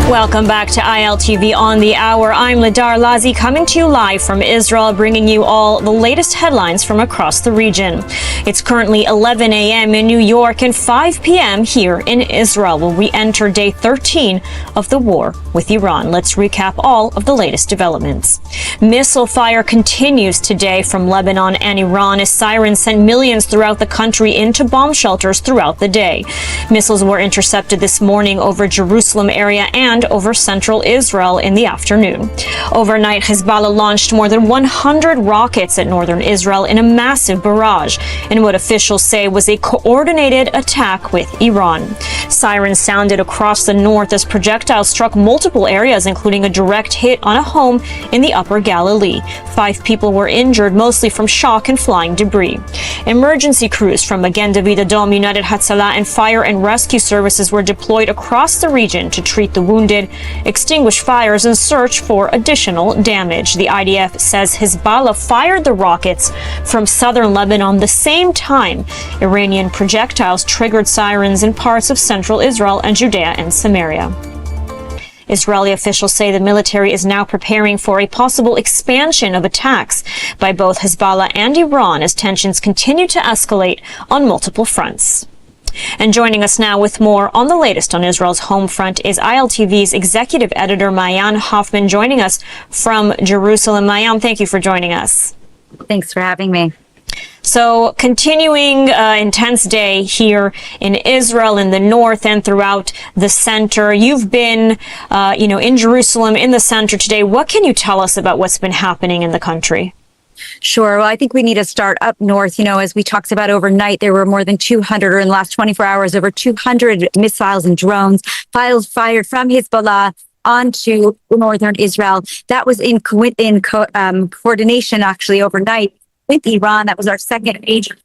Welcome back to ILTV on the Hour. I'm Ladar Lazi, coming to you live from Israel, bringing you all the latest headlines from across the region. It's currently 11 a.m. in New York and 5 p.m. here in Israel, where we enter day 13 of the war with Iran. Let's recap all of the latest developments. Missile fire continues today from Lebanon and Iran as Sirens sent millions throughout the country into bomb shelters throughout the day. Missiles were intercepted this morning over Jerusalem area and over central Israel in the afternoon. Overnight, Hezbollah launched more than 100 rockets at northern Israel in a massive barrage in what officials say was a coordinated attack with Iran. Sirens sounded across the north as projectiles struck multiple areas, including a direct hit on a home in the Upper Galilee. 5 people were injured, mostly from shock and flying debris. Emergency crews from Magen David Adom, United Hatzalah, and fire and rescue services were deployed across the region to treat the wounded, extinguish fires, and search for additional damage. The IDF says Hezbollah fired the rockets from southern Lebanon the same time Iranian projectiles triggered sirens in parts of central Israel and Judea and Samaria. Israeli officials say the military is now preparing for a possible expansion of attacks by both Hezbollah and Iran as tensions continue to escalate on multiple fronts. And joining us now with more on the latest on Israel's home front is ILTV's executive editor, Mayan Hoffman, joining us from Jerusalem. Mayan, thank you for joining us. Thanks for having me. So, continuing intense day here in Israel, in the north and throughout the center. You've been, in Jerusalem, in the center today. What can you tell us about what's been happening in the country? Sure. Well, I think we need to start up north. As we talked about overnight, there were more than 200, or in the last 24 hours, over 200 missiles and drones fired from Hezbollah onto northern Israel. That was in coordination, actually, overnight with Iran. That was our second major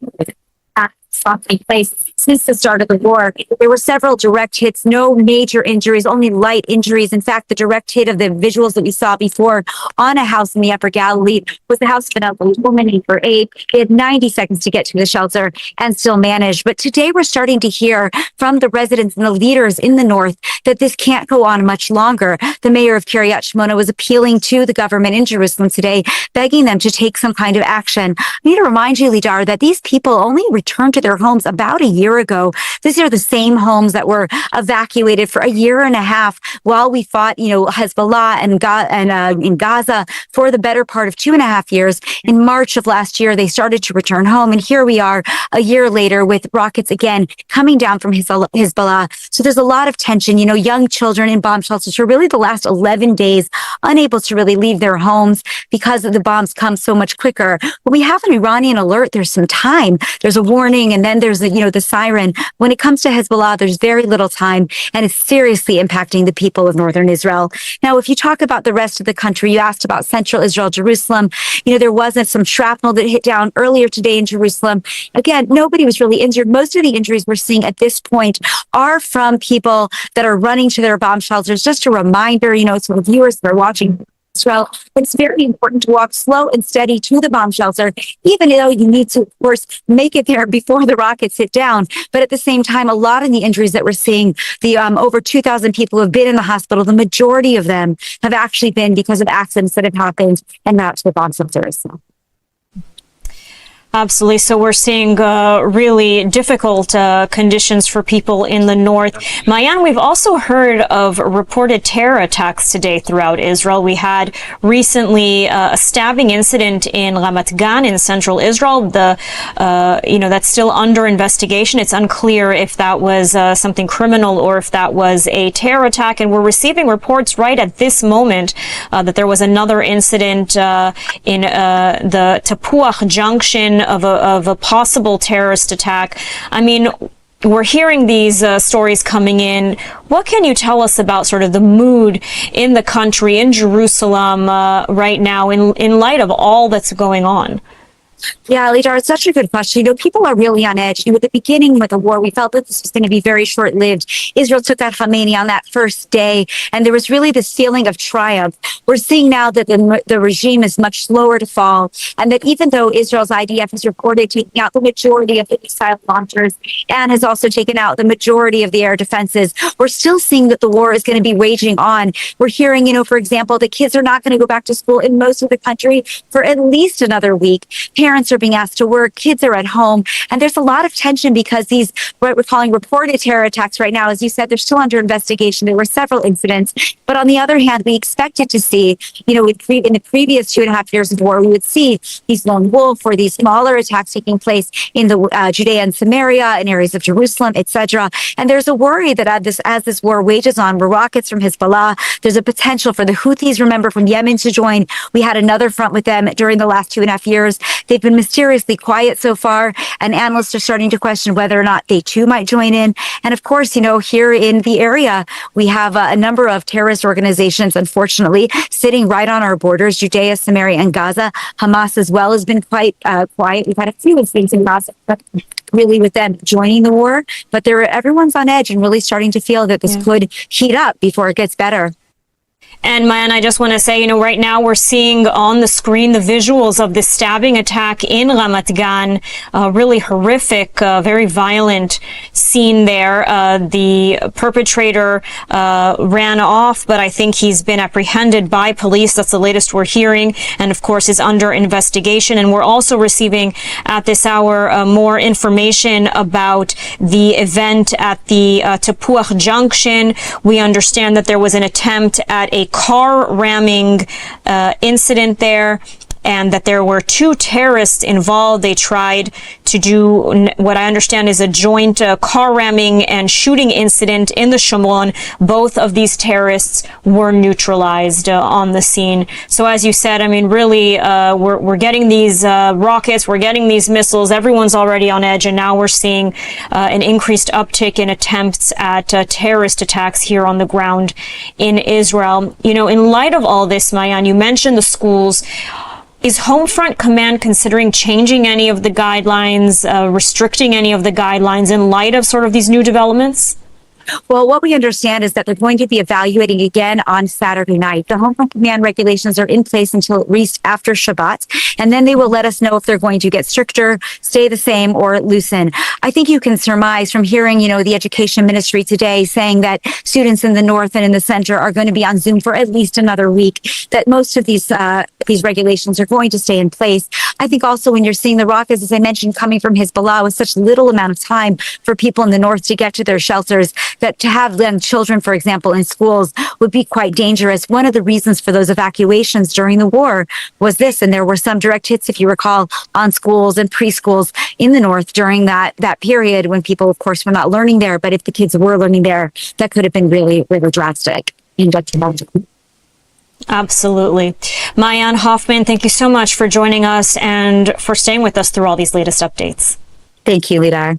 act taking place since the start of the war. There were several direct hits, no major injuries, only light injuries. In fact, the direct hit of the visuals that we saw before on a house in the Upper Galilee was the house of an elderly woman named Abe. They had 90 seconds to get to the shelter and still managed. But today we're starting to hear from the residents and the leaders in the north that this can't go on much longer. The mayor of Kiryat Shmona was appealing to the government in Jerusalem today, begging them to take some kind of action. I need to remind you, Lidar, that these people only returned to their homes about a year ago. These are the same homes that were evacuated for a year and a half while we fought, Hezbollah and in Gaza for the better part of 2.5 years. In March of last year, they started to return home. And here we are a year later with rockets again coming down from Hezbollah. So there's a lot of tension. Young children in bomb shelters for really the last 11 days, unable to really leave their homes because the bombs come so much quicker. When we have an Iranian alert, there's some time. There's a warning, and then there's the siren. When it comes to Hezbollah, there's very little time, and it's seriously impacting the people of northern Israel. Now, if you talk about the rest of the country, you asked about central Israel, Jerusalem. There wasn't some shrapnel that hit down earlier today in Jerusalem. Again, nobody was really injured. Most of the injuries we're seeing at this point are from people that are running to their bomb shelters. Just a reminder, to the viewers that are watching Israel, it's very important to walk slow and steady to the bomb shelter, even though you need to, of course, make it there before the rockets hit down. But at the same time, a lot of the injuries that we're seeing, the over 2,000 people who have been in the hospital, the majority of them have actually been because of accidents that have happened and not to the bomb shelters. Absolutely. So we're seeing really difficult conditions for people in the north. Mayan, we've also heard of reported terror attacks today throughout Israel. We had recently a stabbing incident in Ramat Gan in central Israel. That's still under investigation. It's unclear if that was something criminal or if that was a terror attack. And we're receiving reports right at this moment that there was another incident in the Tapuach Junction of a possible terrorist attack. I mean, we're hearing these stories coming in. What can you tell us about sort of the mood in the country, in Jerusalem right now, in light of all that's going on? Yeah, Lidar, it's such a good question. You know, people are really on edge. At the beginning with the war, we felt that this was going to be very short-lived. Israel took out Khamenei on that first day, and there was really this feeling of triumph. We're seeing now that the regime is much slower to fall, and that even though Israel's IDF has reported taking out the majority of the missile launchers and has also taken out the majority of the air defenses, we're still seeing that the war is going to be raging on. We're hearing, you know, for example, the kids are not going to go back to school in most of the country for at least another week. Parents are being asked to work, kids are at home, and there's a lot of tension because these, what we're calling reported terror attacks right now, as you said, they're still under investigation. There were several incidents, but on the other hand, we expected to see, you know, in the previous 2.5 years of war, we would see these lone wolf or these smaller attacks taking place in the Judea and Samaria, in areas of Jerusalem, etc. And there's a worry that as this war wages on, where rockets from Hezbollah, there's a potential for the Houthis, remember, from Yemen to join. We had another front with them during the last 2.5 years. They've been mysteriously quiet so far, and analysts are starting to question whether or not they too might join in. And of course, you know, here in the area, we have a number of terrorist organizations, unfortunately, sitting right on our borders, Judea, Samaria, and Gaza. Hamas as well has been quite quiet. We've had a few incidents in Gaza, really with them joining the war, but everyone's on edge and really starting to feel that this could heat up before it gets better. And Mayan, I just want to say, you know, right now we're seeing on the screen the visuals of this stabbing attack in Ramat Gan, really horrific, very violent scene there. The perpetrator ran off, but I think he's been apprehended by police. That's the latest we're hearing, and of course is under investigation. And we're also receiving at this hour more information about the event at the Tapuach Junction. We understand that there was an attempt at a car ramming incident there, and that there were 2 terrorists involved. They tried to do what I understand is a joint car ramming and shooting incident in the Shomron. Both of these terrorists were neutralized on the scene. So as you said, I mean, really, we're getting these rockets, we're getting these missiles, everyone's already on edge, and now we're seeing an increased uptick in attempts at terrorist attacks here on the ground in Israel. You know, in light of all this, Mayan, you mentioned the schools. Is Homefront Command considering changing any of the guidelines, restricting any of the guidelines in light of sort of these new developments? Well, what we understand is that they're going to be evaluating again on Saturday night. The Homefront Command regulations are in place until at least after Shabbat, and then they will let us know if they're going to get stricter, stay the same, or loosen. I think you can surmise from hearing, you know, the Education Ministry today saying that students in the north and in the center are going to be on Zoom for at least another week, that most of these regulations are going to stay in place. I think also when you're seeing the rockets, as I mentioned, coming from Hezbollah with such little amount of time for people in the north to get to their shelters, that to have then children, for example, in schools would be quite dangerous. One of the reasons for those evacuations during the war was this, and there were some direct hits, if you recall, on schools and preschools in the north during that period when people, of course, were not learning there. But if the kids were learning there, that could have been really, really drastic and detrimental. Absolutely. Mayan Hoffman, thank you so much for joining us and for staying with us through all these latest updates. Thank you, Lidar.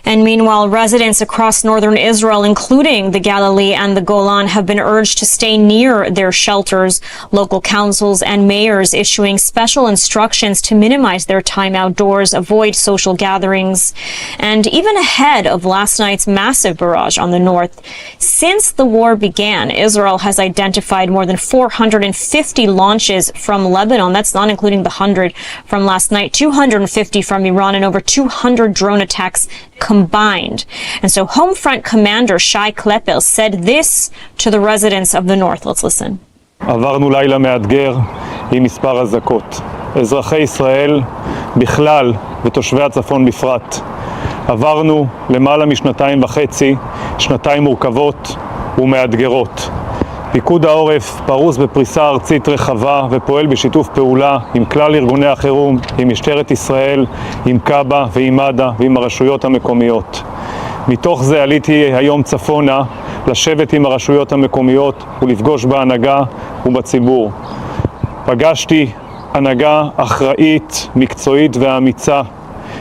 And meanwhile, residents across northern Israel, including the Galilee and the Golan, have been urged to stay near their shelters. Local councils and mayors issuing special instructions to minimize their time outdoors, avoid social gatherings. And even ahead of last night's massive barrage on the north, since the war began, Israel has identified more than 450 launches from Lebanon. That's not including the 100 from last night, 250 from Iran, and over 200 drone attacks combined. And so Homefront Commander Shai Klepel said this to the residents of the north. Let's listen. עברנו לילה מאתגר עם מספר אזעקות. אזרחי ישראל בכלל ותושבי הצפון בפרט. עברנו למעלה משנתיים וחצי, שנתיים מורכבות ומאתגרות. פיקוד העורף פרוס בפריסה ארצית רחבה ופועל בשיתוף פעולה עם כלל ארגוני החירום, עם משטרת ישראל, עם קב"א ועם מד"א ועם הרשויות המקומיות. מתוך זה עליתי היום צפונה לשבת עם הרשויות המקומיות ולפגוש בהנהגה ובציבור. פגשתי הנהגה אחראית, מקצועית ואמיצה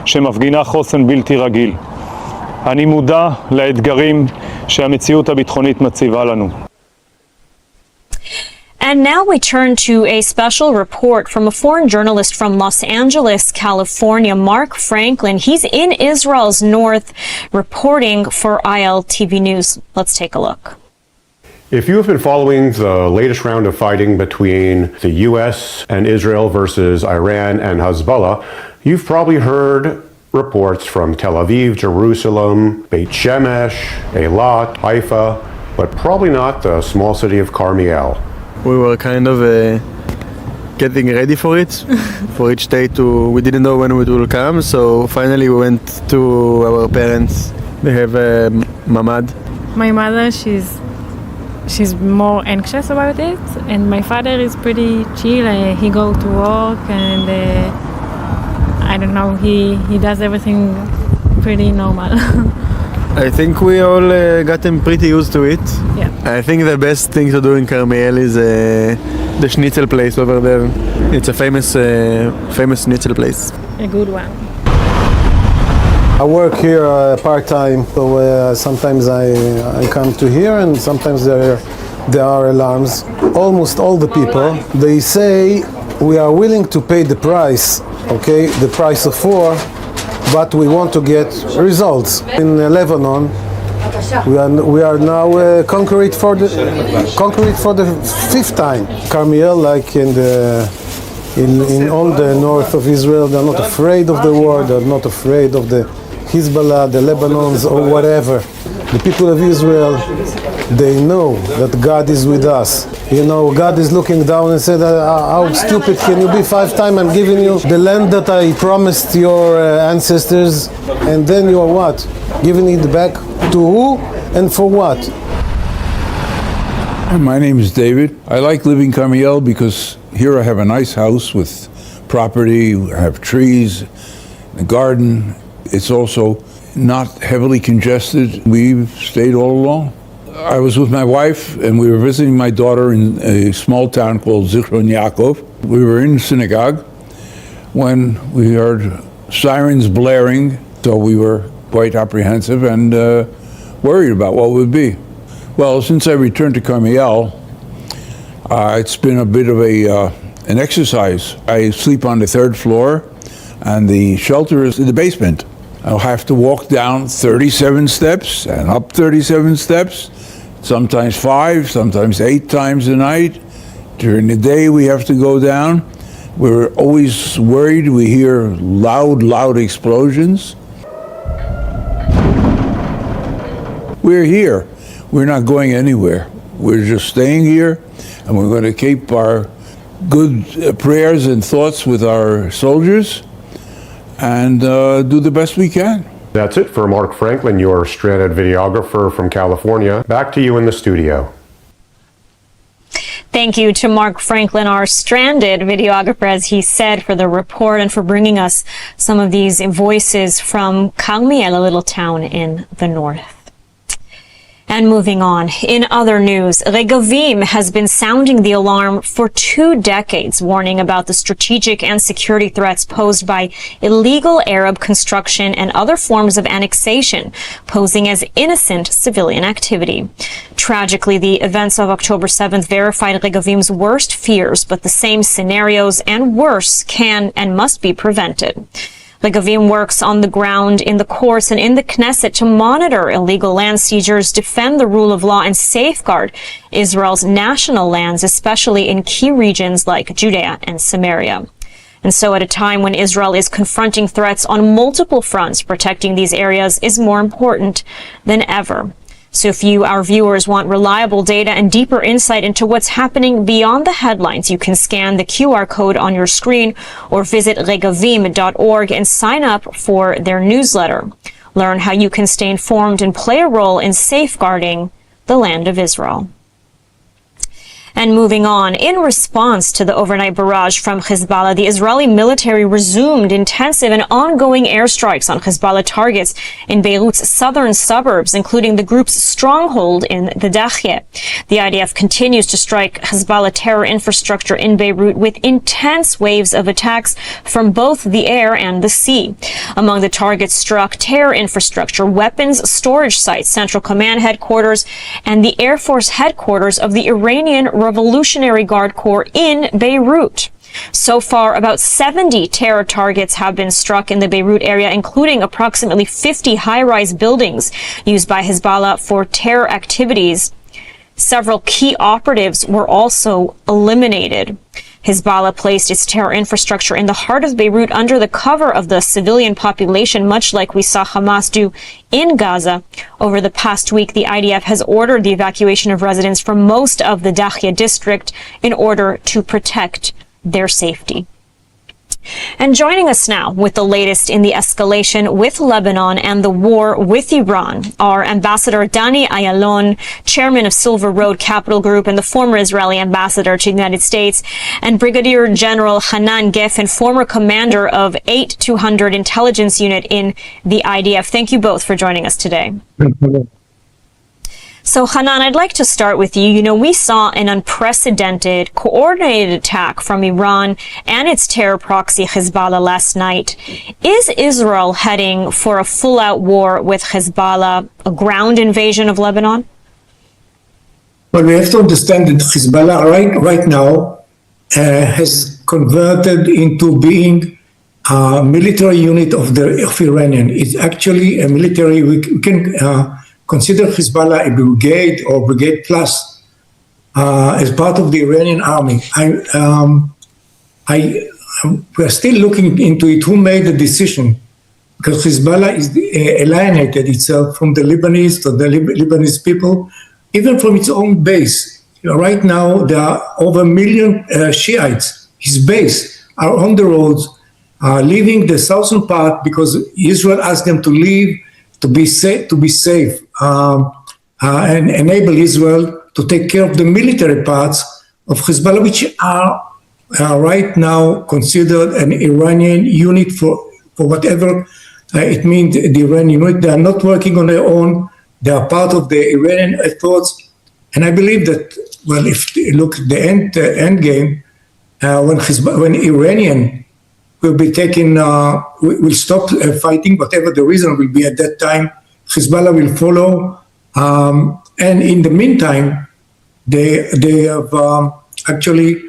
שמפגינה חוסן בלתי רגיל. אני מודע לאתגרים שהמציאות הביטחונית מציבה לנו. And now we turn to a special report from a foreign journalist from Los Angeles, California, Mark Franklin. He's in Israel's north reporting for i24NEWS. Let's take a look. If you have been following the latest round of fighting between the U.S. and Israel versus Iran and Hezbollah, you've probably heard reports from Tel Aviv, Jerusalem, Beit Shemesh, Eilat, Haifa, but probably not the small city of Carmiel. We were kind of getting ready for it, for each day we didn't know when it will come, so finally we went to our parents. They have a mamad. My mother, she's more anxious about it, and my father is pretty chill. He go to work and I don't know, he does everything pretty normal. I think we all gotten pretty used to it. Yeah. I think the best thing to do in Carmiel is the schnitzel place over there. It's a famous schnitzel place. A good one. I work here part-time, so sometimes I come to here and sometimes there are alarms. Almost all the people, they say we are willing to pay the price, okay, the price of war, but we want to get results. In Lebanon, we are now conquered for the fifth time. Carmiel, like in all the north of Israel, they're not afraid of the war. They're not afraid of the Hezbollah, the Lebanons, or whatever. The people of Israel, they know that God is with us. You know, God is looking down and said, how stupid can you be? 5 times I'm giving you the land that I promised your ancestors, and then you are what? Giving it back to who and for what? My name is David. I like living in Carmiel because here I have a nice house with property, I have trees, a garden. It's also not heavily congested. We've stayed all along. I was with my wife and we were visiting my daughter in a small town called Zichron Yaakov. We were in synagogue when we heard sirens blaring, so we were quite apprehensive and worried about what would be. Well, since I returned to Carmiel, it's been a bit of an exercise. I sleep on the 3rd floor and the shelter is in the basement. I'll have to walk down 37 steps and up 37 steps, sometimes 5, sometimes 8 times a night. During the day we have to go down. We're always worried. We hear loud explosions. We're here. We're not going anywhere. We're just staying here, and we're going to keep our good prayers and thoughts with our soldiers and do the best we can. That's it for Mark Franklin, your stranded videographer from California. Back to you in the studio. Thank you to Mark Franklin, our stranded videographer, as he said, for the report and for bringing us some of these voices from Carmiel, a little town in the north. And moving on, in other news, Regavim has been sounding the alarm for 2 decades, warning about the strategic and security threats posed by illegal Arab construction and other forms of annexation, posing as innocent civilian activity. Tragically, the events of October 7th verified Regavim's worst fears, but the same scenarios and worse can and must be prevented. Regavim works on the ground, in the courts, and in the Knesset to monitor illegal land seizures, defend the rule of law, and safeguard Israel's national lands, especially in key regions like Judea and Samaria. And so at a time when Israel is confronting threats on multiple fronts, protecting these areas is more important than ever. So if you, our viewers, want reliable data and deeper insight into what's happening beyond the headlines, you can scan the QR code on your screen or visit regavim.org and sign up for their newsletter. Learn how you can stay informed and play a role in safeguarding the land of Israel. And moving on, in response to the overnight barrage from Hezbollah, the Israeli military resumed intensive and ongoing airstrikes on Hezbollah targets in Beirut's southern suburbs, including the group's stronghold in the Dakheh. The IDF continues to strike Hezbollah terror infrastructure in Beirut with intense waves of attacks from both the air and the sea. Among the targets struck, terror infrastructure, weapons storage sites, Central Command headquarters, and the Air Force headquarters of the Iranian Revolutionary Guard Corps in Beirut. So far, about 70 terror targets have been struck in the Beirut area, including approximately 50 high-rise buildings used by Hezbollah for terror activities. Several key operatives were also eliminated. Hezbollah placed its terror infrastructure in the heart of Beirut under the cover of the civilian population, much like we saw Hamas do in Gaza. Over the past week, the IDF has ordered the evacuation of residents from most of the Dakhya district in order to protect their safety. And joining us now with the latest in the escalation with Lebanon and the war with Iran are Ambassador Dani Ayalon, chairman of Silver Road Capital Group and the former Israeli ambassador to the United States, and Brigadier General Hanan Geffen, former commander of 8200 intelligence unit in the IDF. Thank you both for joining us today. So, Hanan, I'd like to start with you. You know, we saw an unprecedented, coordinated attack from Iran and its terror proxy Hezbollah last night. Is Israel heading for a full-out war with Hezbollah, a ground invasion of Lebanon? Well, we have to understand that Hezbollah right now has converted into being a military unit of Iranian. It's actually a military, we can consider Hezbollah a brigade or brigade plus as part of the Iranian army. We're still looking into it. Who made the decision? Because Hezbollah is alienated itself from the Lebanese, to the Lebanese people, even from its own base. Right now, there are over 1 million Shiites. His base are on the roads, leaving the southern part because Israel asked them to leave to be safe, and enable Israel to take care of the military parts of Hezbollah, which are right now considered an Iranian unit for whatever it means. The Iranian unit, they are not working on their own. They are part of the Iranian efforts, and I believe that. Well, if you look at the end game, when Iranian will be taken, will stop fighting, whatever the reason will be at that time, Hezbollah will follow. And in the meantime, they have actually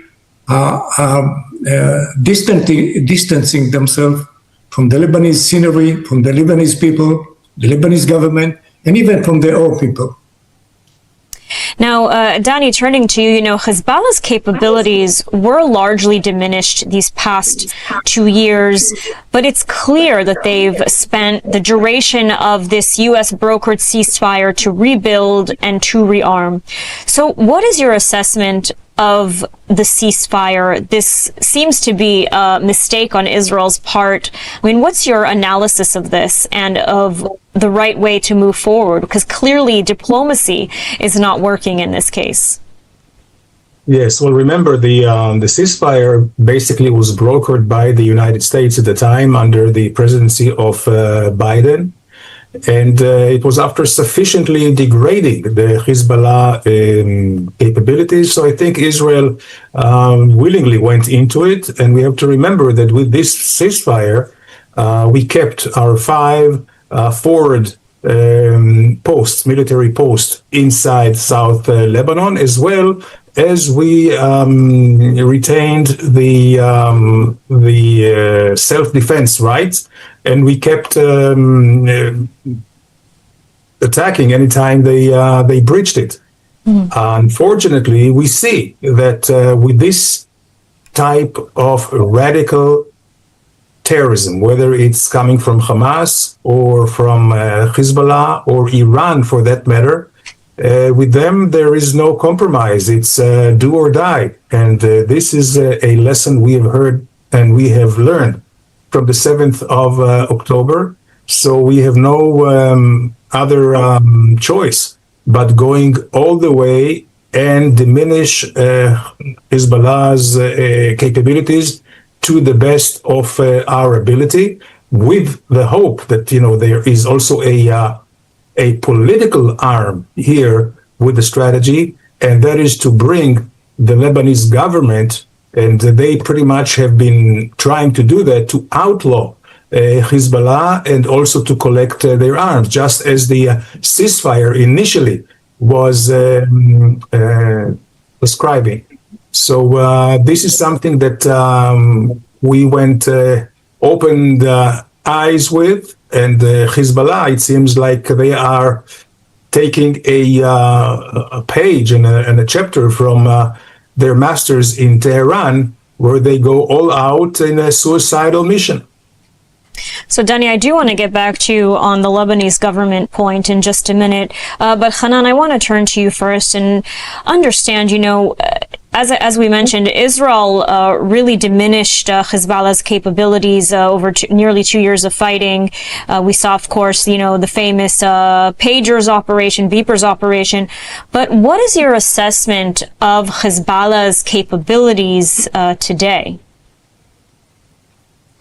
distancing themselves from the Lebanese scenery, from the Lebanese people, the Lebanese government, and even from their own people. Now, Dani, turning to you, Hezbollah's capabilities were largely diminished these past 2 years, but it's clear that they've spent the duration of this U.S. brokered ceasefire to rebuild and to rearm. So what is your assessment of the ceasefire? This seems to be a mistake on Israel's part. I mean, what's your analysis of this and of the right way to move forward? Because clearly diplomacy is not working in this case. Yes, well, remember the ceasefire basically was brokered by the United States at the time under the presidency of Biden. And it was after sufficiently degrading the Hezbollah capabilities. So I think Israel willingly went into it. And we have to remember that with this ceasefire, we kept our 5 forward posts, military posts inside South Lebanon, as well as we retained the self-defense rights, and we kept attacking anytime they breached it. Unfortunately, we see that with this type of radical terrorism, whether it's coming from Hamas or from Hezbollah or Iran for that matter, with them there is no compromise. It's do or die. And this is a lesson we have heard and we have learned from the 7th of October. So we have no other choice but going all the way and diminish Hezbollah's capabilities to the best of our ability, with the hope that there is also a political arm here with the strategy, and that is to bring the Lebanese government, and they pretty much have been trying to do that, to outlaw Hezbollah and also to collect their arms, just as the ceasefire initially was prescribing. So this is something that we went opened eyes with, and Hezbollah, it seems like they are taking a page and a chapter from their masters in Tehran, where they go all out in a suicidal mission. So, Danny, I do want to get back to you on the Lebanese government point in just a minute. But Hanan, I want to turn to you first and understand, as we mentioned, Israel really diminished Hezbollah's capabilities over nearly 2 years of fighting. We saw, of course, the famous pagers operation, beepers operation. But what is your assessment of Hezbollah's capabilities today?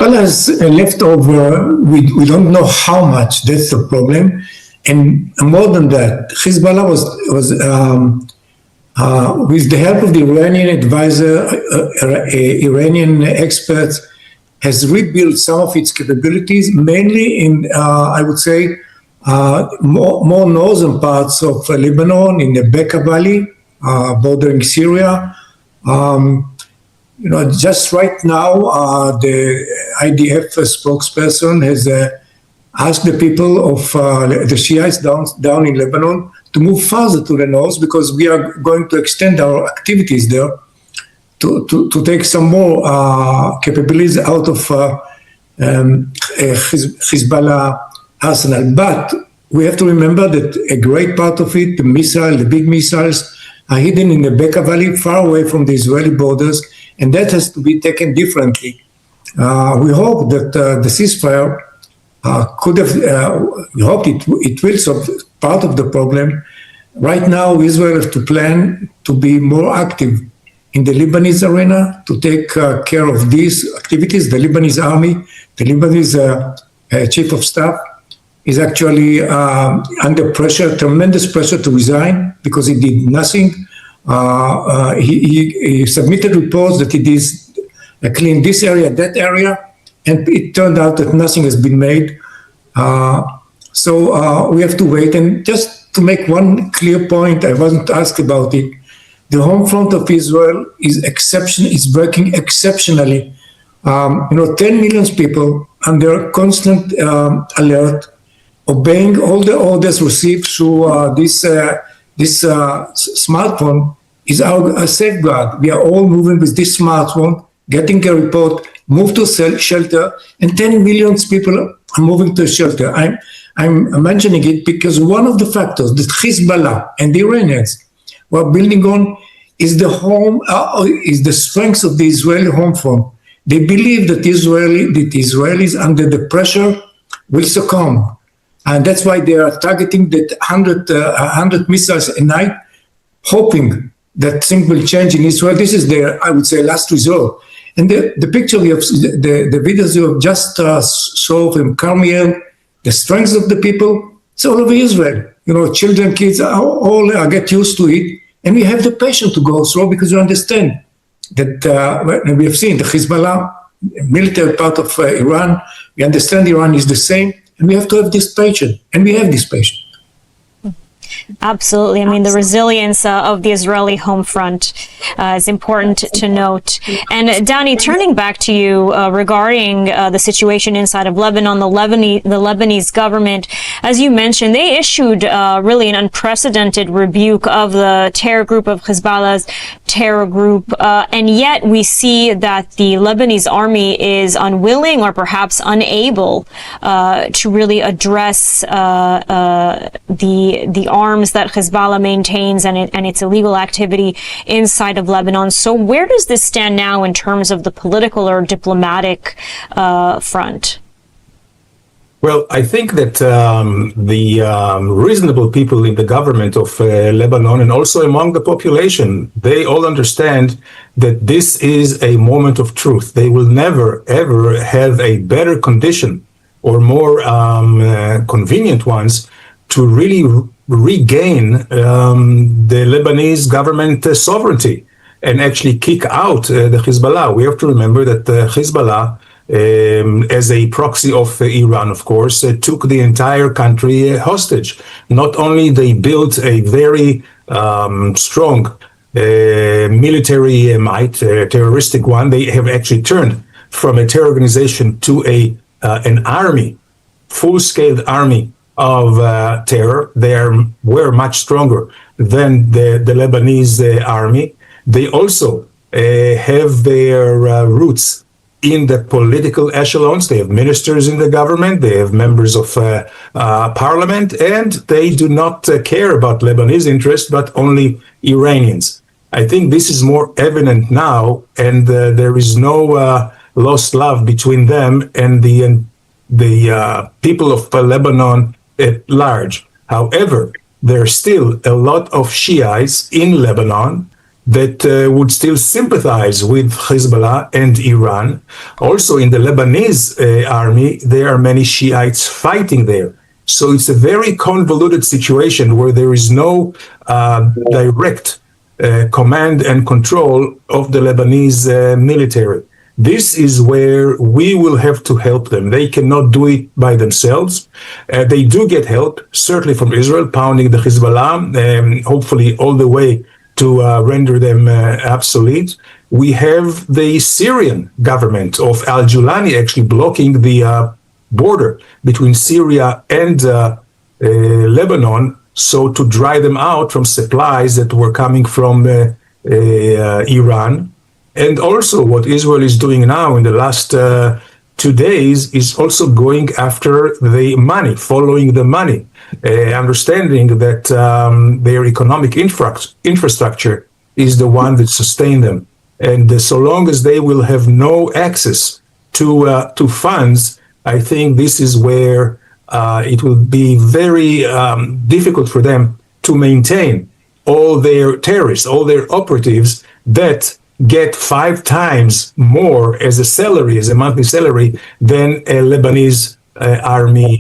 Well, as left over, we don't know how much. That's the problem. And more than that, Hezbollah was with the help of the Iranian advisor, Iranian experts, has rebuilt some of its capabilities, mainly in, I would say, more northern parts of Lebanon, in the Bekaa Valley, bordering Syria. Just right now, the IDF spokesperson has asked the people of the Shiites down in Lebanon to move further to the north, because we are going to extend our activities there to take some more capabilities out of Hezbollah arsenal. But we have to remember that a great part of it, the big missiles, are hidden in the Bekaa Valley, far away from the Israeli borders, and that has to be taken differently. We hope that the ceasefire we hope it will solve part of the problem. Right now, Israel has to plan to be more active in the Lebanese arena to take care of these activities. The Lebanese army, the Lebanese chief of staff, is actually under pressure, tremendous pressure to resign, because he did nothing. He submitted reports that he did clean this area, that area, and it turned out that nothing has been made. So we have to wait. And just to make one clear point, I wasn't asked about it. The home front of Israel is working exceptionally. 10 million people under constant alert, obeying all the orders received through this smartphone is our safeguard. We are all moving with this smartphone, getting a report, move to shelter, and 10 million people are moving to shelter. I'm mentioning it because one of the factors that Hezbollah and the Iranians were building on is the strength of the Israeli home front. They believe that the Israelis under the pressure will succumb. And that's why they are targeting that 100 missiles a night, hoping that things will change in Israel. This is their, I would say, last resort. And the picture we have, the videos you have just saw from Carmiel, the strength of the people, it's all over Israel. Children, kids, all get used to it. And we have the patience to go through, because we understand that we have seen the Hezbollah, military part of Iran. We understand Iran is the same. And we have to have this patience, and we have this patience. Absolutely. I mean, the resilience of the Israeli home front is important to note. And Danny, turning back to you regarding the situation inside of Lebanon, the Lebanese government, as you mentioned, they issued really an unprecedented rebuke of the terror group of Hezbollah's terror group. And yet we see that the Lebanese army is unwilling or perhaps unable to really address the arms that Hezbollah maintains and its illegal activity inside of Lebanon. So where does this stand now in terms of the political or diplomatic front? Well, I think that the reasonable people in the government of Lebanon, and also among the population, they all understand that this is a moment of truth. They will never, ever have a better condition or more convenient ones to really regain the Lebanese government sovereignty and actually kick out the Hezbollah. We have to remember that Hezbollah, as a proxy of Iran, of course, took the entire country hostage. Not only they built a very strong military might, terroristic one. They have actually turned from a terror organization to an army, full-scale army of terror. Were much stronger than the Lebanese army. They also have their roots in the political echelons. They have ministers in the government, they have members of parliament, and they do not care about Lebanese interests, but only Iranians. I think this is more evident now, and there is no lost love between them and the people of Lebanon at large. However, there are still a lot of Shiites in Lebanon that would still sympathize with Hezbollah and Iran. Also in the Lebanese army, there are many Shiites fighting there. So it's a very convoluted situation where there is no direct command and control of the Lebanese military. This is where we will have to help them. They cannot do it by themselves. They do get help, certainly from Israel, pounding the Hezbollah, hopefully all the way to render them obsolete. We have the Syrian government of al-Julani actually blocking the border between Syria and Lebanon, so to dry them out from supplies that were coming from Iran. And also what Israel is doing now in the last 2 days is also going after the money, following the money, understanding that their economic infrastructure is the one that sustains them. And so long as they will have no access to funds, I think this is where it will be very difficult for them to maintain all their terrorists, all their operatives that get 5 times more as a salary, as a monthly salary, than a Lebanese army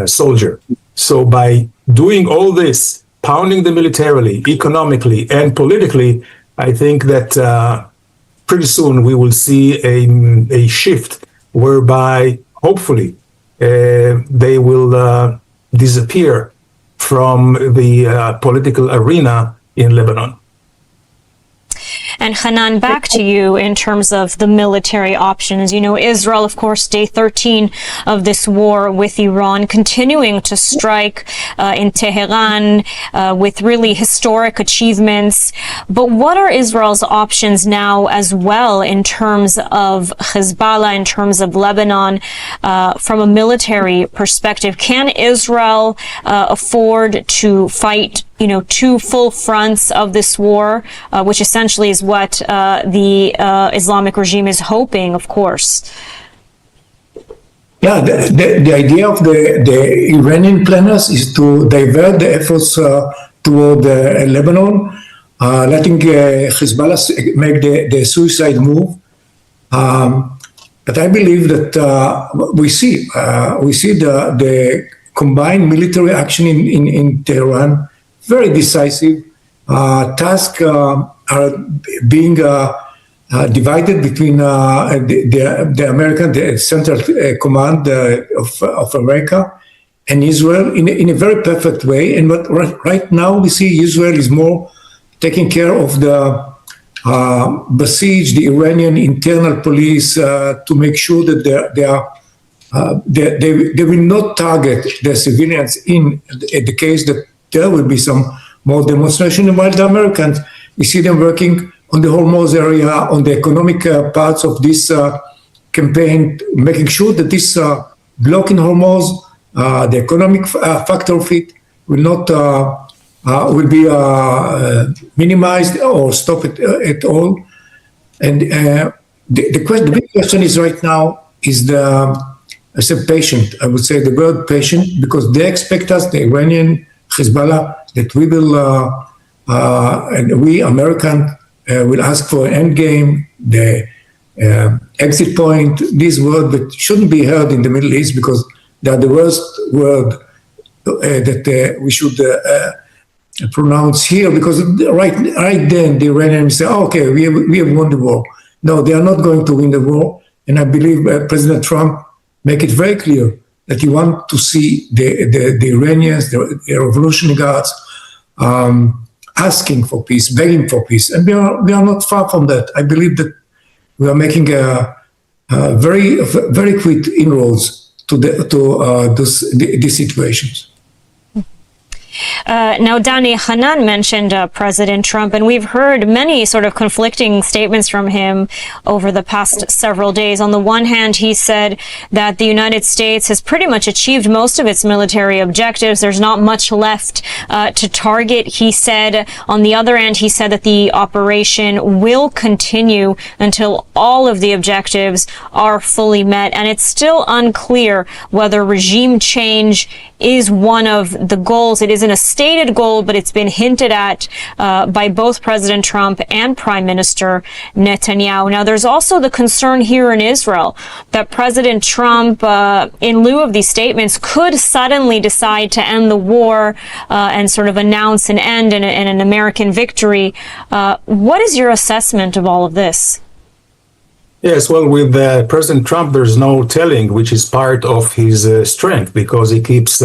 soldier. So by doing all this, pounding them militarily, economically, and politically, I think that pretty soon we will see a shift whereby hopefully they will disappear from the political arena in Lebanon. And Hanan, back to you in terms of the military options. You know, Israel, of course, day 13 of this war with Iran, continuing to strike in Tehran with really historic achievements. But what are Israel's options now as well in terms of Hezbollah, in terms of Lebanon, from a military perspective? Can Israel afford to fight, you know, 2 full fronts of this war, which essentially is what the Islamic regime is hoping, of course? Yeah, the idea of the Iranian planners is to divert the efforts toward Lebanon, letting Hezbollah make the suicide move. But I believe that we see the combined military action in Tehran, very decisive. Tasks are being divided between the American, the Central Command of America and Israel in a very perfect way. And but right now we see Israel is more taking care of the besieged, the Iranian internal police, to make sure that they will not target the civilians in the case that there will be some more demonstration. While the Americans, we see them working on the Hormuz area, on the economic parts of this campaign, making sure that this block in Hormuz, the economic factor of it, will not will be minimized or stopped at all. And the big question is right now is I said patient. I would say the word patient, because they expect us, the Iranian Hezbollah, that we will, and we American will ask for an end game, the exit point, this word that shouldn't be heard in the Middle East because they are the worst word that we should pronounce here, because right then the Iranians say, oh, okay, we have won the war. No, they are not going to win the war. And I believe President Trump make it very clear that he wants to see the Iranians, the Revolutionary Guards, asking for peace, begging for peace, and we are not far from that. I believe that we are making a very quick inroads to these situations. Now, Dani, Hanan mentioned President Trump, and we've heard many sort of conflicting statements from him over the past several days. On the one hand, he said that the United States has pretty much achieved most of its military objectives. There's not much left to target. He said, on the other hand, he said that the operation will continue until all of the objectives are fully met. And it's still unclear whether regime change is one of the goals. It isn't a stated goal, but it's been hinted at by both President Trump and Prime Minister Netanyahu. Now, there's also the concern here in Israel that President Trump, in lieu of these statements, could suddenly decide to end the war and sort of announce an end and an American victory. What is your assessment of all of this? Yes, well, with President Trump, there's no telling, which is part of his strength, because he keeps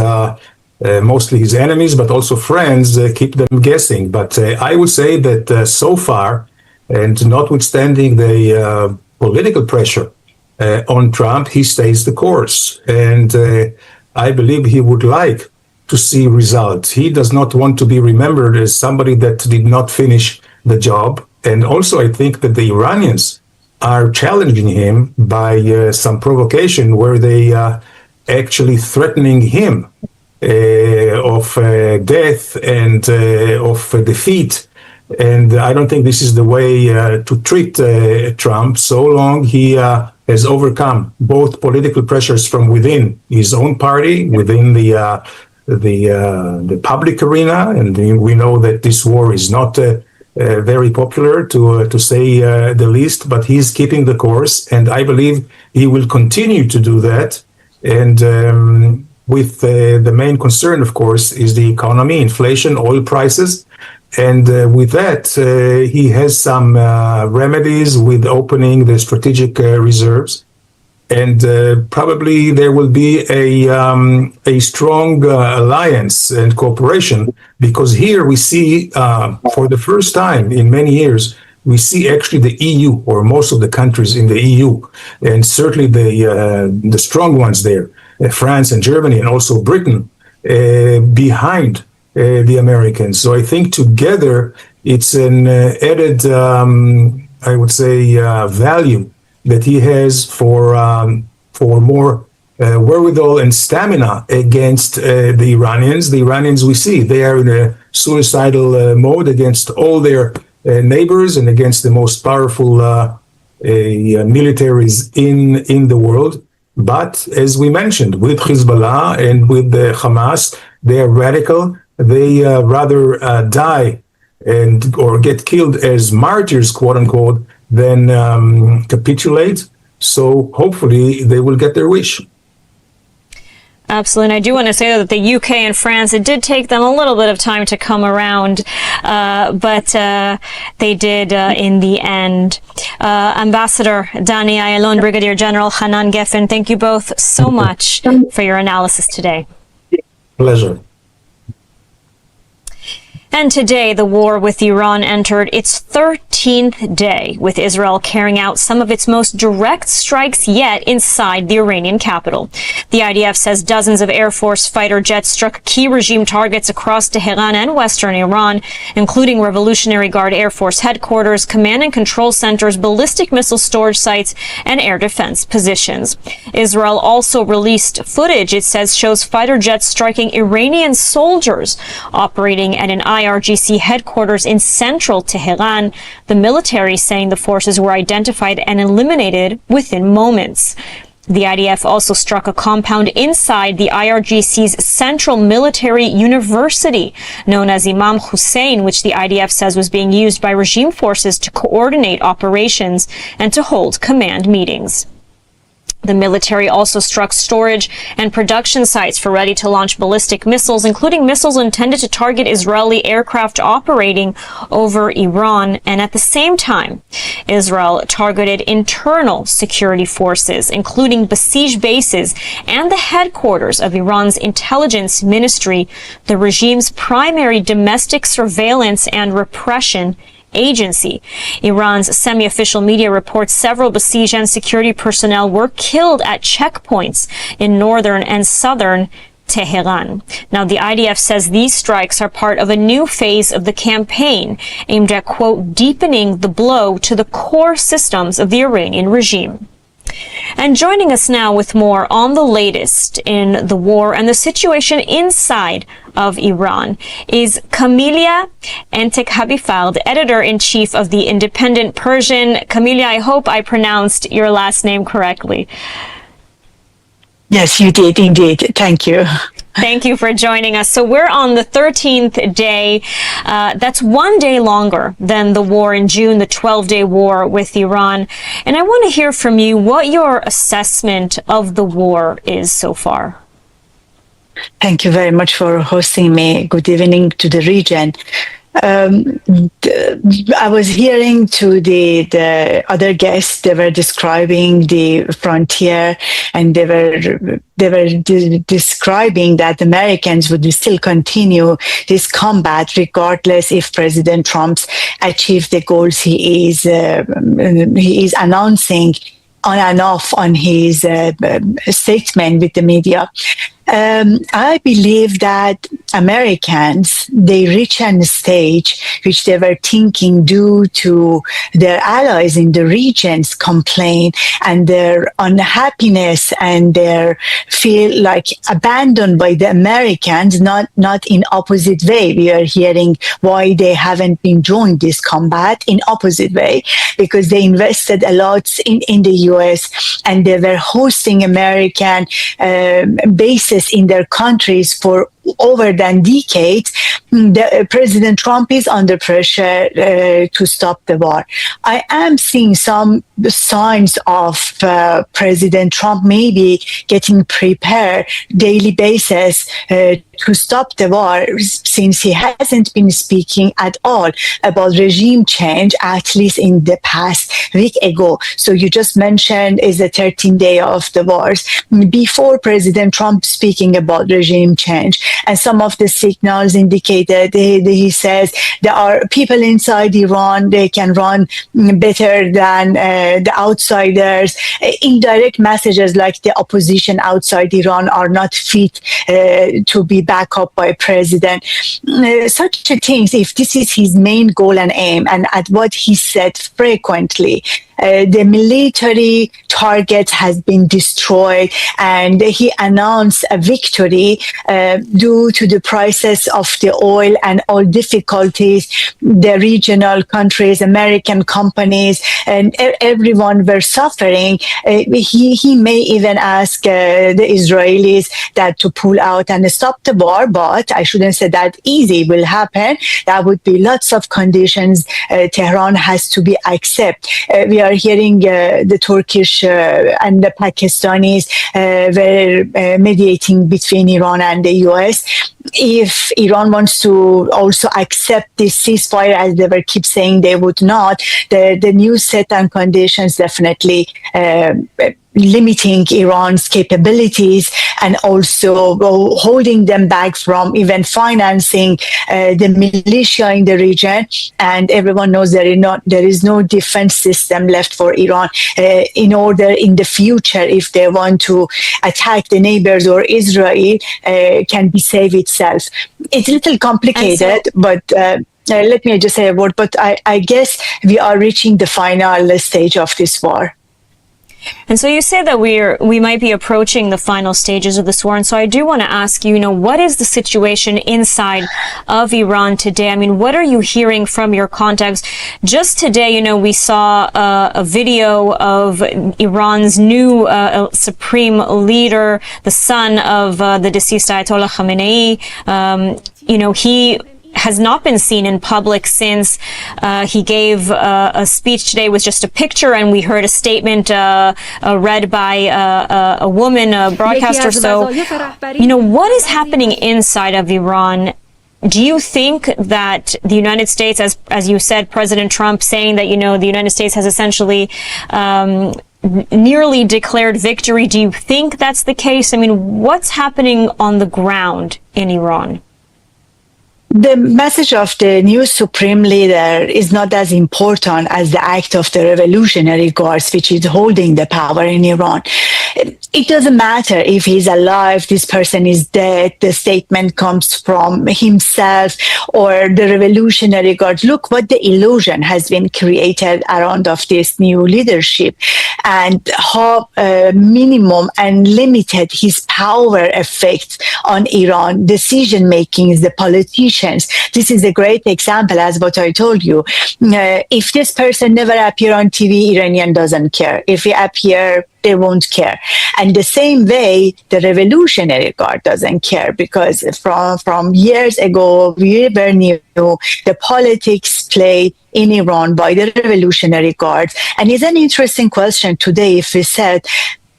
mostly his enemies, but also friends, keep them guessing. But I would say that so far, and notwithstanding the political pressure on Trump, he stays the course. And I believe he would like to see results. He does not want to be remembered as somebody that did not finish the job. And also, I think that the Iranians are challenging him by some provocation where they actually threatening him of death and of defeat. And I don't think this is the way to treat Trump, so long he has overcome both political pressures from within his own party, within the public arena, and we know that this war is not very popular, to say the least, but he's keeping the course, and I believe he will continue to do that. And with the main concern, of course, is the economy, inflation, oil prices, and with that, he has some remedies with opening the strategic reserves. And probably there will be a strong alliance and cooperation, because here we see, for the first time in many years, we see actually the EU, or most of the countries in the EU, and certainly the strong ones there, France and Germany, and also Britain, behind the Americans. So I think together it's an added, I would say, value that he has for more wherewithal and stamina against the Iranians. The Iranians, we see, they are in a suicidal mode against all their neighbors and against the most powerful militaries in the world. But as we mentioned, with Hezbollah and with the Hamas, they are radical. They rather die or get killed as martyrs, quote unquote, than capitulate. So hopefully they will get their wish. Absolutely. And I do want to say that the UK and France, it did take them a little bit of time to come around, but they did in the end. Ambassador Dani Ayalon, Brigadier General Hanan Geffen, thank you both so much for your analysis today. Pleasure. And today, the war with Iran entered its 13th day, with Israel carrying out some of its most direct strikes yet inside the Iranian capital. The IDF says dozens of Air Force fighter jets struck key regime targets across Tehran and western Iran, including Revolutionary Guard Air Force headquarters, command and control centers, ballistic missile storage sites, and air defense positions. Israel also released footage, it says, shows fighter jets striking Iranian soldiers operating at an IRGC headquarters in central Tehran, the military saying the forces were identified and eliminated within moments. The IDF also struck a compound inside the IRGC's Central Military University, known as Imam Hussein, which the IDF says was being used by regime forces to coordinate operations and to hold command meetings. The military also struck storage and production sites for ready-to-launch ballistic missiles, including missiles intended to target Israeli aircraft operating over Iran. And at the same time, Israel targeted internal security forces, including besieged bases and the headquarters of Iran's intelligence ministry, the regime's primary domestic surveillance and repression agency. Iran's semi-official media reports several besieged and security personnel were killed at checkpoints in northern and southern Tehran. Now, the IDF says these strikes are part of a new phase of the campaign aimed at, quote, deepening the blow to the core systems of the Iranian regime. And joining us now with more on the latest in the war and the situation inside of Iran is Camelia Entekhabifal, editor-in-chief of the Independent Persian. Camelia, I hope I pronounced your last name correctly. Yes, you did indeed. Thank you. Thank you for joining us. So we're on the 13th day. That's one day longer than the war in June, the 12-day war with Iran. And I want to hear from you what your assessment of the war is so far. Thank you very much for hosting me. Good evening to the region. I was hearing to the other guests, they were describing the frontier, and they were describing that Americans would still continue this combat regardless if President Trump achieves the goals he is announcing on and off on his statement with the media. I believe that Americans, they reach a stage which they were thinking due to their allies in the regions complain and their unhappiness and their feel like abandoned by the Americans, not in opposite way. We are hearing why they haven't been joined this combat in opposite way, because they invested a lot in the US and they were hosting American bases in their countries for over than decades. President Trump is under pressure to stop the war. I am seeing some signs of President Trump maybe getting prepared daily basis to stop the war, since he hasn't been speaking at all about regime change, at least in the past week ago. So you just mentioned is the 13th day of the wars. Before President Trump speaking about regime change, and some of the signals indicated, he says there are people inside Iran, they can run better than the outsiders. Indirect messages like the opposition outside Iran are not fit to be backed up by president. Such things, if this is his main goal and aim, and at what he said frequently, the military target has been destroyed, and he announced a victory due to the prices of the oil and all difficulties. The regional countries, American companies, and everyone were suffering. He may even ask the Israelis that to pull out and stop the war, but I shouldn't say that easy will happen. There would be lots of conditions Tehran has to be accept. We are hearing the Turkish and the Pakistanis were mediating between Iran and the US. If Iran wants to also accept this ceasefire, as they were keep saying they would not, the new set and conditions definitely limiting Iran's capabilities and also holding them back from even financing the militia in the region. And everyone knows there is no defense system left for Iran in order in the future, if they want to attack the neighbors or Israel, can be saved itself. It's a little complicated, but let me just say a word, but I guess we are reaching the final stage of this war. And so you say that we might be approaching the final stages of this war. And so I do want to ask you, what is the situation inside of Iran today? I mean, what are you hearing from your contacts? Just today, we saw a video of Iran's new supreme leader, the son of the deceased Ayatollah Khamenei. He has not been seen in public since he gave a speech today with just a picture, and we heard a statement read by a woman, a broadcaster. So, what is happening inside of Iran? Do you think that the United States, as you said, President Trump saying that, the United States has essentially nearly declared victory, do you think that's the case? I mean, what's happening on the ground in Iran? The message of the new supreme leader is not as important as the act of the Revolutionary Guards, which is holding the power in Iran. It doesn't matter if he's alive, this person is dead, the statement comes from himself or the Revolutionary Guards. Look what the illusion has been created around of this new leadership, and how minimum and limited his power affects on Iran decision-making, the politicians. This is a great example, as what I told you. If this person never appear on TV, Iranian doesn't care. If he appear, they won't care. And the same way, the Revolutionary Guard doesn't care, because from years ago, we never knew the politics play in Iran by the Revolutionary Guards. And it's an interesting question today if we said,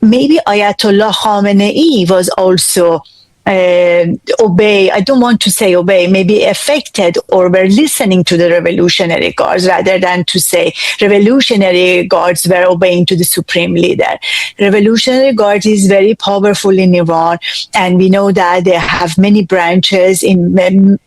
maybe Ayatollah Khamenei was also I don't want to say obey, maybe affected or were listening to the Revolutionary Guards rather than to say Revolutionary Guards were obeying to the supreme leader. Revolutionary Guard is very powerful in Iran, and we know that they have many branches in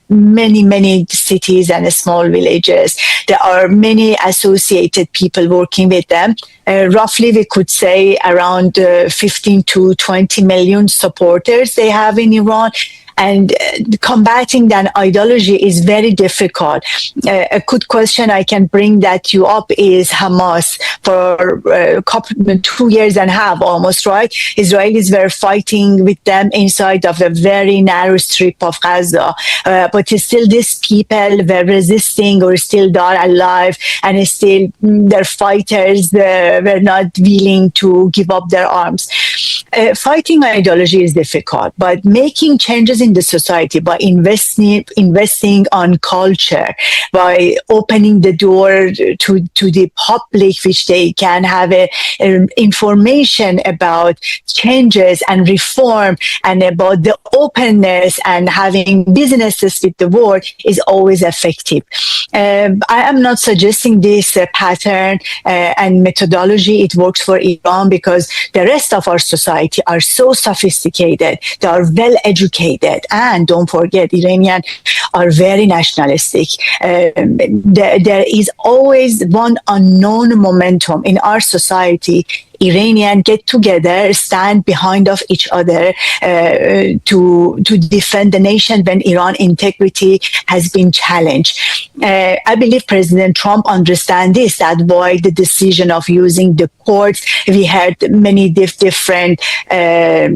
many cities and small villages. There are many associated people working with them. Roughly, we could say around 15 to 20 million supporters they have in Iran. And combating that ideology is very difficult. A good question I can bring that you up is Hamas. For 2 years and a half almost, right? Israelis were fighting with them inside of a very narrow strip of Gaza. But still these people were resisting or still are alive, and still their fighters were not willing to give up their arms. Fighting ideology is difficult, but making changes in the society by investing on culture, by opening the door to the public, which they can have information about changes and reform, and about the openness and having businesses with the world, is always effective. I am not suggesting this pattern and methodology. It works for Iran because the rest of our society are so sophisticated, they are well educated, and don't forget, Iranians are very nationalistic. There is always one unknown momentum in our society. Iranians get together, stand behind of each other to defend the nation when Iran integrity has been challenged. I believe President Trump understands this, that why the decision of using the courts. We heard many different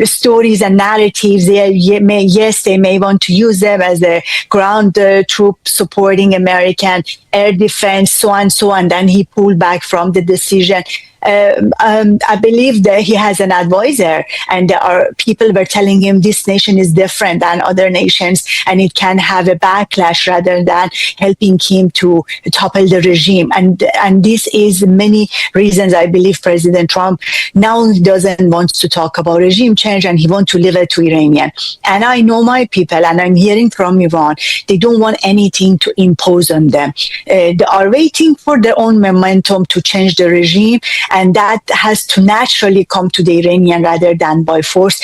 stories and narratives. They may want to use them as a ground troop supporting American air defense, so on, and then he pulled back from the decision. I believe that he has an advisor, and there are people were telling him this nation is different than other nations, and it can have a backlash rather than helping him to topple the regime. And this is many reasons I believe President Trump now doesn't want to talk about regime change, and he wants to leave it to Iranian. And I know my people, and I'm hearing from Iran, they don't want anything to impose on them. They are waiting for their own momentum to change the regime, and that has to naturally come to the Iranian rather than by force,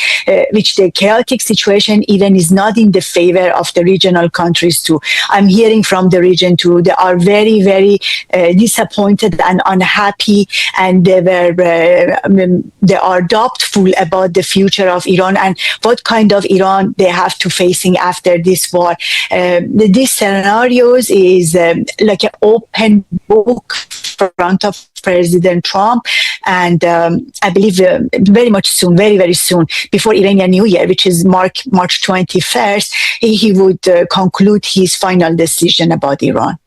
which the chaotic situation even is not in the favor of the regional countries too. I'm hearing from the region too, they are very, very disappointed and unhappy, and they are doubtful about the future of Iran and what kind of Iran they have to facing after this war. These scenarios is like an open book in front of President Trump, and I believe very much soon, very, very soon, before Iranian New Year, which is March 21st, he would conclude his final decision about Iran.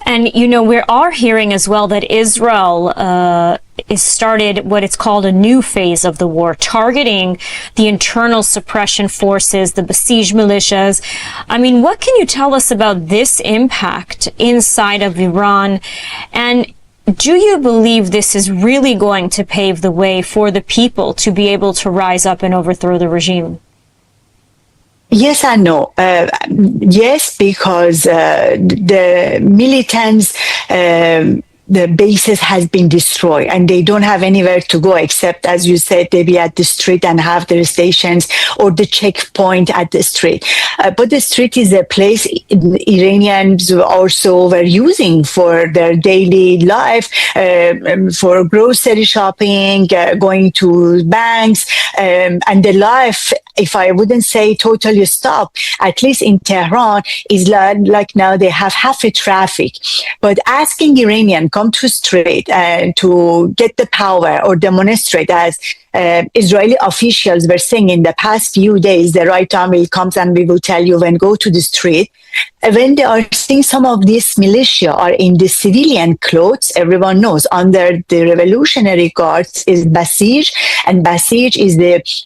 And, we are hearing as well that Israel is started what it's called a new phase of the war, targeting the internal suppression forces, the besieged militias. I mean, what can you tell us about this impact inside of Iran? And do you believe this is really going to pave the way for the people to be able to rise up and overthrow the regime? Yes and no. Yes, because the militants, the bases has been destroyed and they don't have anywhere to go except, as you said, they be at the street and have their stations or the checkpoint at the street. But the street is a place Iranians also were using for their daily life, for grocery shopping, going to banks, and the life, if I wouldn't say totally stop, at least in Tehran, is like now they have half a traffic. But asking Iranian come to street and to get the power or demonstrate, as Israeli officials were saying in the past few days, the right time will come and we will tell you when go to the street. When they are seeing some of these militia are in the civilian clothes, everyone knows under the Revolutionary Guards is Basij, and Basij is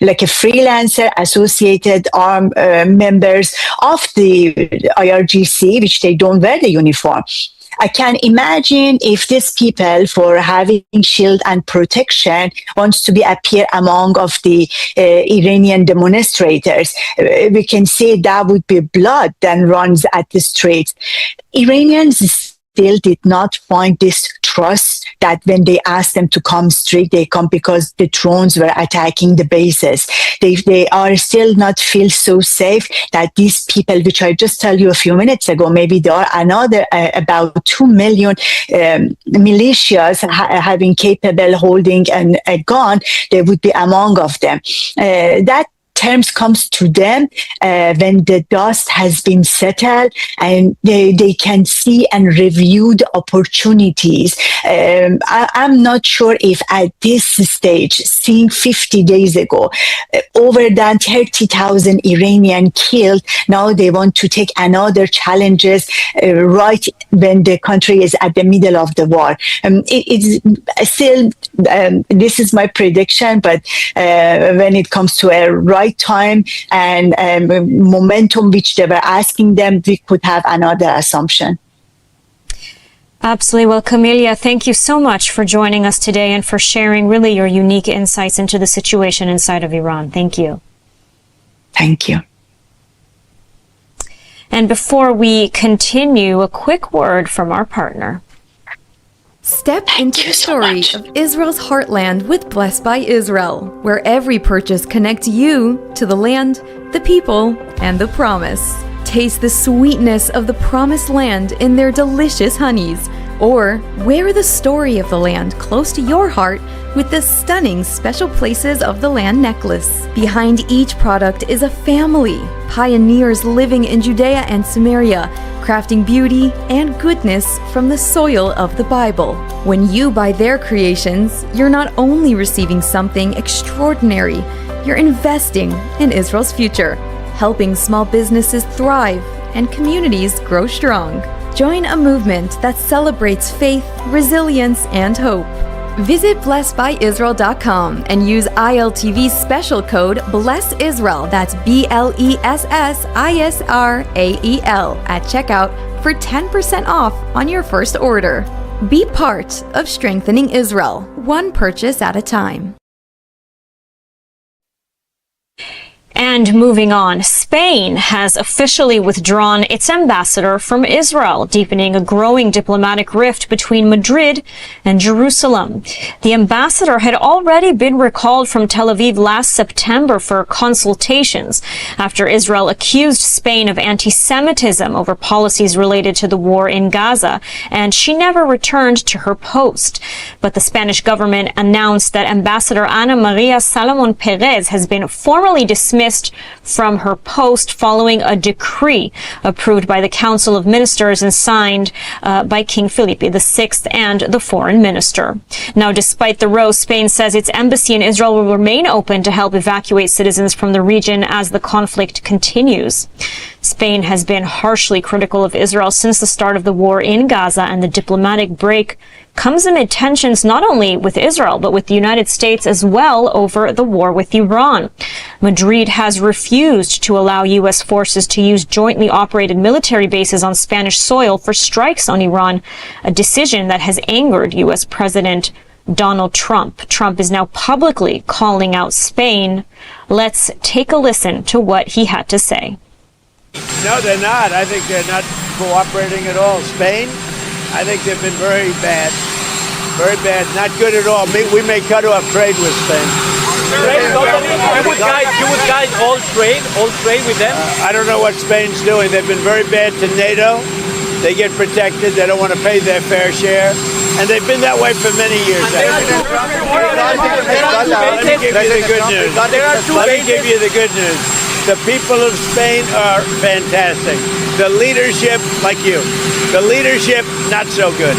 like a freelancer associated armed members of the IRGC, which they don't wear the uniform. I can imagine if these people, for having shield and protection, wants to be appear among of the Iranian demonstrators, we can say that would be blood that runs at the streets. Iranians still did not find this trust that when they asked them to come straight, they come because the drones were attacking the bases. They are still not feel so safe that these people, which I just told you a few minutes ago, maybe there are another about 2 million militias having capable holding a gun, they would be among of them. That terms comes to them when the dust has been settled and they can see and review the opportunities. I'm not sure if at this stage, seeing 50 days ago, over than 30,000 Iranian killed, now they want to take another challenges right when the country is at the middle of the war. It's still, this is my prediction, but when it comes to a right time and momentum which they were asking them, we could have another assumption. Absolutely. Well, Camelia, thank you so much for joining us today and for sharing really your unique insights into the situation inside of Iran. Thank you. Thank you. And before we continue, a quick word from our partner. Step into the story of Israel's heartland with Blessed by Israel, where every purchase connects you to the land, the people, and the promise. Taste the sweetness of the promised land in their delicious honeys, or wear the story of the land close to your heart with the stunning Special Places of the Land necklace. Behind each product is a family, pioneers living in Judea and Samaria, crafting beauty and goodness from the soil of the Bible. When you buy their creations, you're not only receiving something extraordinary, you're investing in Israel's future, helping small businesses thrive and communities grow strong. Join a movement that celebrates faith, resilience, and hope. Visit blessedbyisrael.com and use ILTV's special code BLESSISRAEL, that's BLESSISRAEL, at checkout for 10% off on your first order. Be part of strengthening Israel, one purchase at a time. And moving on, Spain has officially withdrawn its ambassador from Israel, deepening a growing diplomatic rift between Madrid and Jerusalem. The ambassador had already been recalled from Tel Aviv last September for consultations after Israel accused Spain of anti-Semitism over policies related to the war in Gaza, and she never returned to her post. But the Spanish government announced that Ambassador Ana Maria Salomon Perez has been formally dismissed from her post following a decree approved by the Council of Ministers and signed by King Felipe VI and the foreign minister. Now, despite the row, Spain says its embassy in Israel will remain open to help evacuate citizens from the region as the conflict continues. Spain has been harshly critical of Israel since the start of the war in Gaza, and the diplomatic break comes amid tensions not only with Israel, but with the United States as well over the war with Iran. Madrid has refused to allow U.S. forces to use jointly operated military bases on Spanish soil for strikes on Iran, a decision that has angered U.S. President Donald Trump. Trump is now publicly calling out Spain. Let's take a listen to what he had to say. No, they're not. I think they're not cooperating at all. Spain, I think they've been very bad. Very bad. Not good at all. We may cut off trade with Spain. You would guide all trade with them? I don't know what Spain's doing. They've been very bad to NATO. They get protected. They don't want to pay their fair share. And they've been that way for many years. Let me give you the good news. Let me give you the good news. The people of Spain are fantastic. The leadership, like you. The leadership, not so good.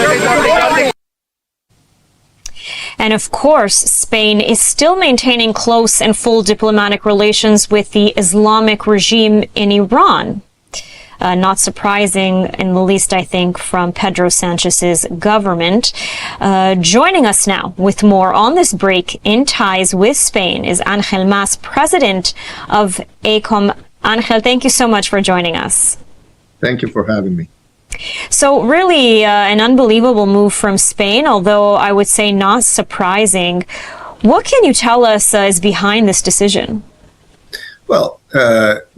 And of course, Spain is still maintaining close and full diplomatic relations with the Islamic regime in Iran. Not surprising in the least, I think, from Pedro Sanchez's government. Joining us now with more on this break in ties with Spain is Angel Mas, president of ACOM. Angel, thank you so much for joining us. Thank you for having me. So really an unbelievable move from Spain, although I would say not surprising. What can you tell us is behind this decision? Well,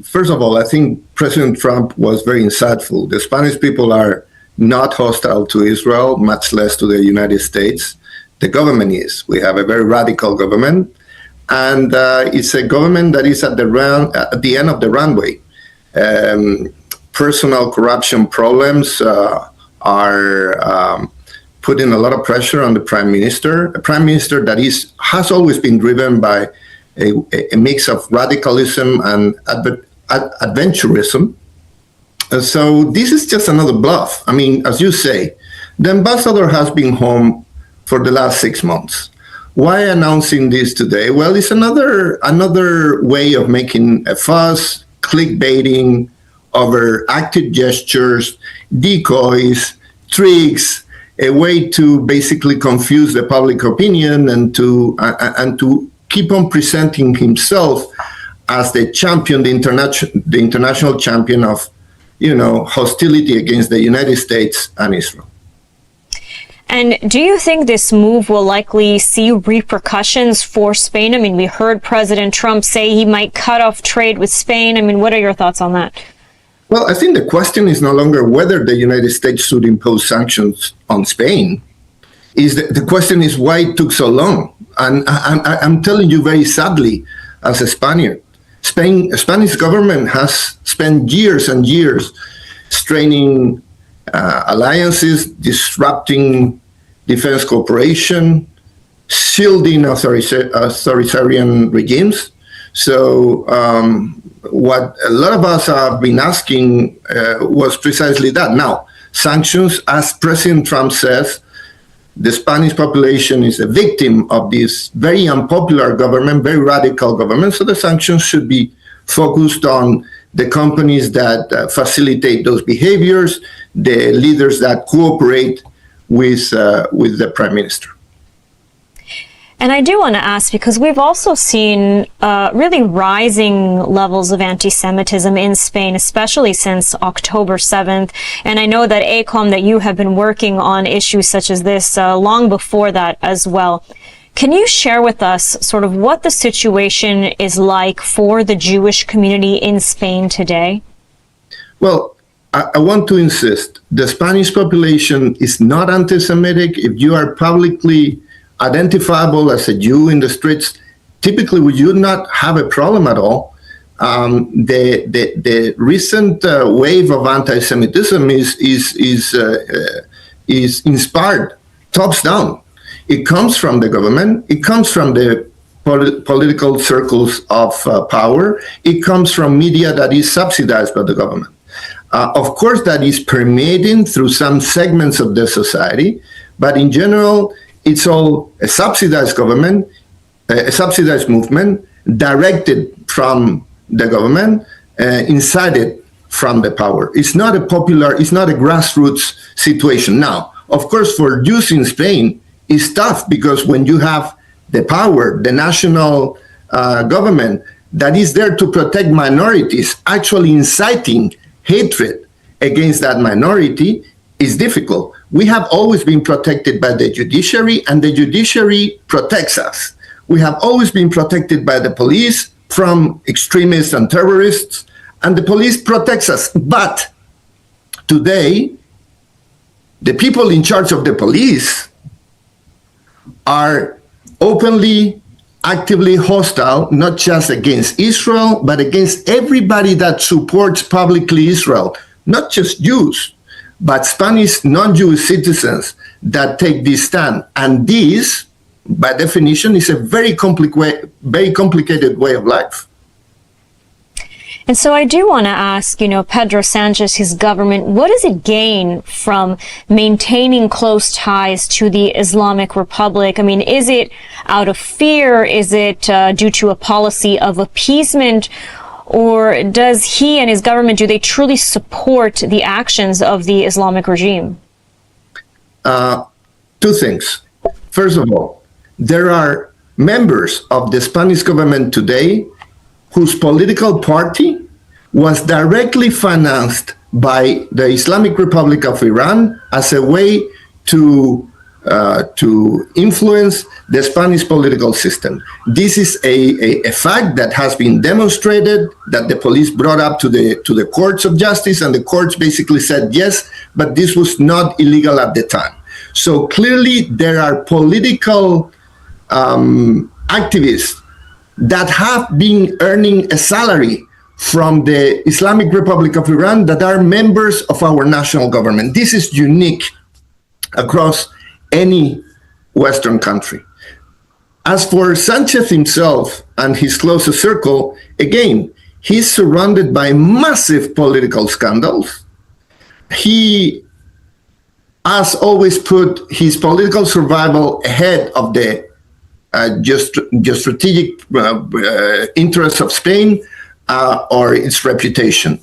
first of all, I think President Trump was very insightful. The Spanish people are not hostile to Israel, much less to the United States. The government is. We have a very radical government, and it's a government that is at the end of the runway. Personal corruption problems are putting a lot of pressure on the prime minister. A prime minister that has always been driven by a mix of radicalism and adventurism. So this is just another bluff. I mean, as you say, the ambassador has been home for the last 6 months. Why announcing this today? Well, it's another way of making a fuss, clickbaiting over active gestures, decoys, tricks, a way to basically confuse the public opinion and to keep on presenting himself as the champion, the international champion of, hostility against the United States and Israel. And do you think this move will likely see repercussions for Spain? I mean, we heard President Trump say he might cut off trade with Spain. I mean, what are your thoughts on that? Well, I think the question is no longer whether the United States should impose sanctions on Spain. The question is why it took so long. And I'm telling you very sadly, as a Spaniard, Spanish government has spent years and years straining alliances, disrupting defense cooperation, shielding authoritarian regimes. So what a lot of us have been asking was precisely that. Now, sanctions, as President Trump says, the Spanish population is a victim of this very unpopular government, very radical government. So the sanctions should be focused on the companies that facilitate those behaviors, the leaders that cooperate with the prime minister. And I do want to ask, because we've also seen really rising levels of anti-Semitism in Spain, especially since October 7th. And I know that ACOM, that you have been working on issues such as this long before that as well. Can you share with us sort of what the situation is like for the Jewish community in Spain today? Well, I want to insist, the Spanish population is not anti-Semitic. If you are publicly identifiable as a Jew in the streets, typically we would not have a problem at all. The recent wave of anti-Semitism is inspired tops down. It comes from the government. It comes from the political circles of power. It comes from media that is subsidized by the government. Of course, that is permeating through some segments of the society, but in general, it's all a subsidized government, a subsidized movement directed from the government, incited from the power. It's not a grassroots situation. Now, of course, for Jews in Spain, it's tough because when you have the power, the national government that is there to protect minorities, actually inciting hatred against that minority is difficult. We have always been protected by the judiciary, and the judiciary protects us. We have always been protected by the police from extremists and terrorists, and the police protects us. But today, the people in charge of the police are openly, actively hostile, not just against Israel, but against everybody that supports publicly Israel, not just Jews, but Spanish non-Jewish citizens that take this stand. And this, by definition, is a very complicated way of life. And so I do want to ask, Pedro Sanchez, his government, what does it gain from maintaining close ties to the Islamic Republic? I mean, is it out of fear? Is it due to a policy of appeasement? Or does he and his government, do they truly support the actions of the Islamic regime? Two things. First of all, there are members of the Spanish government today whose political party was directly financed by the Islamic Republic of Iran as a way to influence the Spanish political system. This is a fact that has been demonstrated, that the police brought up to the courts of justice, and the courts basically said yes, but this was not illegal at the time. So clearly there are political activists that have been earning a salary from the Islamic Republic of Iran that are members of our national government. This is unique across any Western country. As for Sanchez himself and his closest circle, again, he's surrounded by massive political scandals. He has always put his political survival ahead of the strategic interests of Spain or its reputation.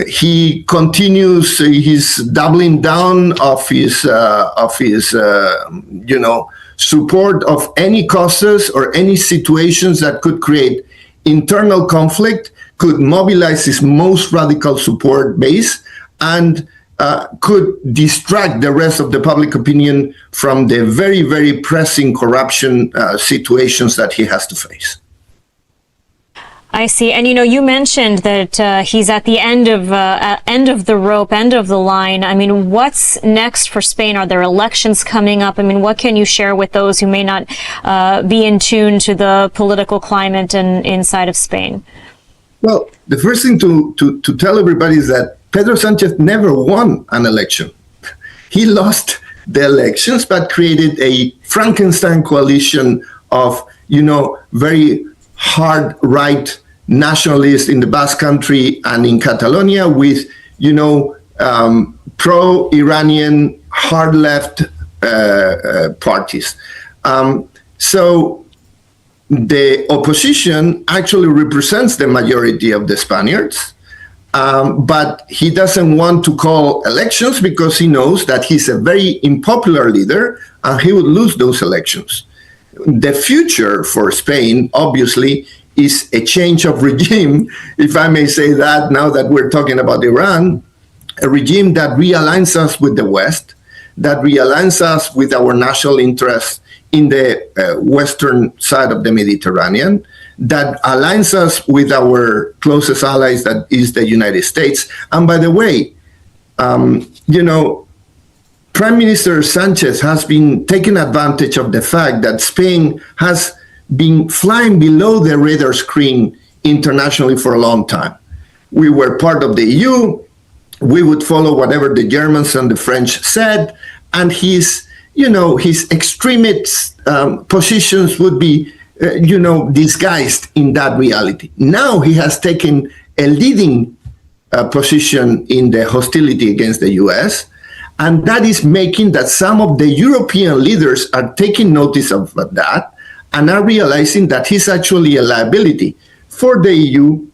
He continues his doubling down of his support of any causes or any situations that could create internal conflict, could mobilize his most radical support base, and could distract the rest of the public opinion from the very, very pressing corruption situations that he has to face. I see. And, you mentioned that he's at the end of the rope, end of the line. I mean, what's next for Spain? Are there elections coming up? I mean, what can you share with those who may not be in tune to the political climate inside of Spain? Well, the first thing to tell everybody is that Pedro Sanchez never won an election. He lost the elections, but created a Frankenstein coalition of, very hard right nationalists in the Basque Country and in Catalonia with, pro-Iranian hard left parties. So the opposition actually represents the majority of the Spaniards. But he doesn't want to call elections because he knows that he's a very unpopular leader and he would lose those elections. The future for Spain, obviously, is a change of regime, if I may say that, now that we're talking about Iran, a regime that realigns us with the West, that realigns us with our national interests in the western side of the Mediterranean, that aligns us with our closest allies, that is the United States. And by the way, Prime Minister Sanchez has been taking advantage of the fact that Spain has been flying below the radar screen internationally for a long time. We were part of the EU. We would follow whatever the Germans and the French said, and his extremist positions would be disguised in that reality. Now he has taken a leading position in the hostility against the US, and that is making that some of the European leaders are taking notice of that and are realizing that he's actually a liability for the EU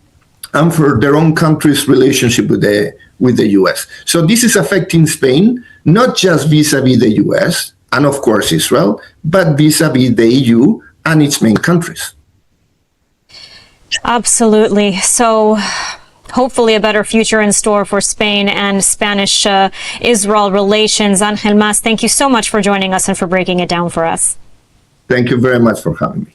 and for their own country's relationship with the US. So this is affecting Spain, not just vis-a-vis the US and of course Israel, but vis-a-vis the EU and its main countries. Absolutely. So hopefully a better future in store for Spain and Spanish-Israel relations. Angel Mas, thank you so much for joining us and for breaking it down for us. Thank you very much for having me.